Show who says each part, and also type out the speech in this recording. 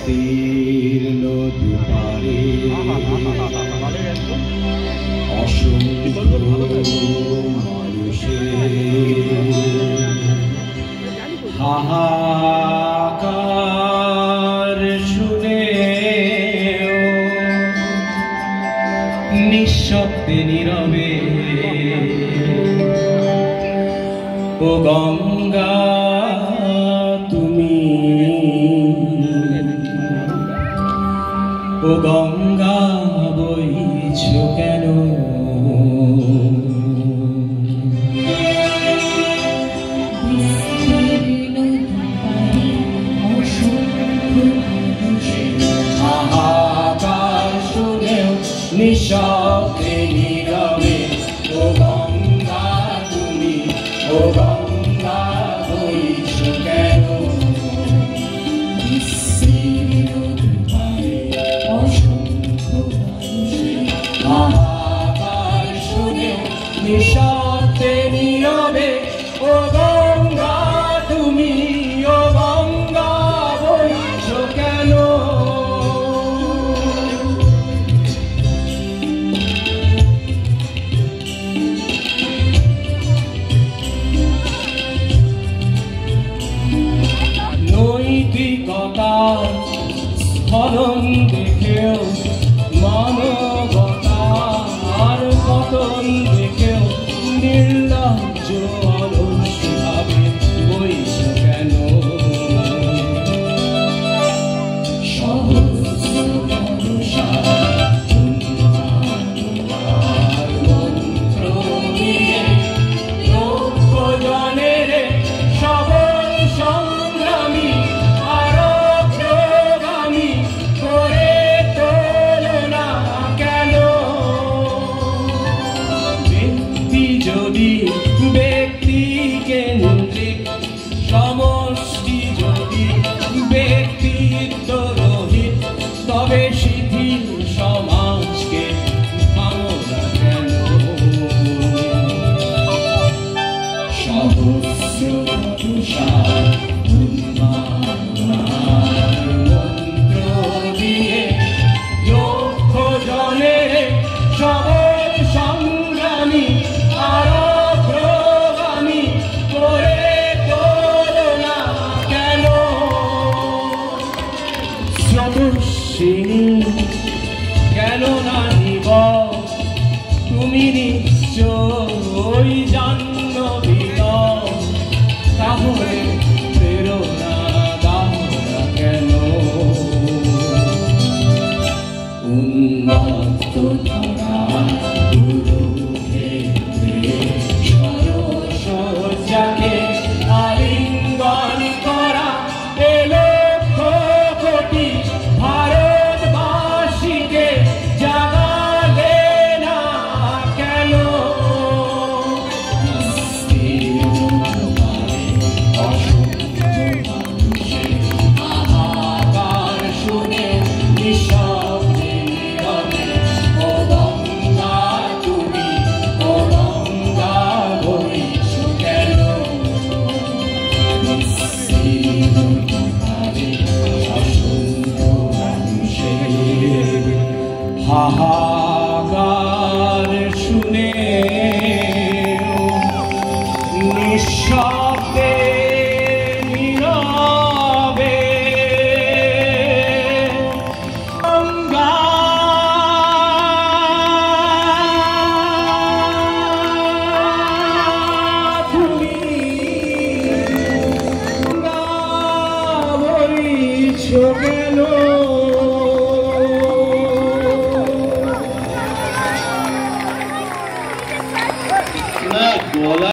Speaker 1: বিস্তীর্ণ দুপারে অসংখ্য মানুষের হাহাকার শুনে নিঃশব্দে নীরবে ও গঙ্গা তুমি, ও গঙ্গা বইছো কেন? হাহাকার শুনেও নিঃশব্দে নীরবে ও গঙ্গা তুমি, ও গঙ্গা বইছো কেন? হাহাকার শুনেও নিঃশব্দে নীরবে ও গঙ্গা তুমি, ও গঙ্গা বইছো কেন? নৈতিকতার স্খলন দেখেও, মানবতার পতন দেখেও নির্লজ্জ অলসভাবে বইছো কেন? সহস্র মন্ত্র দিয়ে লক্ষ জনের সবল সংগ্রামী আর অগ্রগামী করে তোলো না কেন? ব্যক্তি যদি ব্যক্তি কেন্দ্রিক, সমষ্টি যদি ব্যক্তিত্ব রহিত, তবে শিথিল সমাজকে ভাঙো না কেন? সহস্র মন্ত্র দিয়ে লক্ষ জনের সবল সংগ্রামী আর অগ্রগামী করে তোলো না কেন? স্রোতস্বিনী কেন না নিব তুমি নিশ্চয়ই জাহ্নবী, তাহলে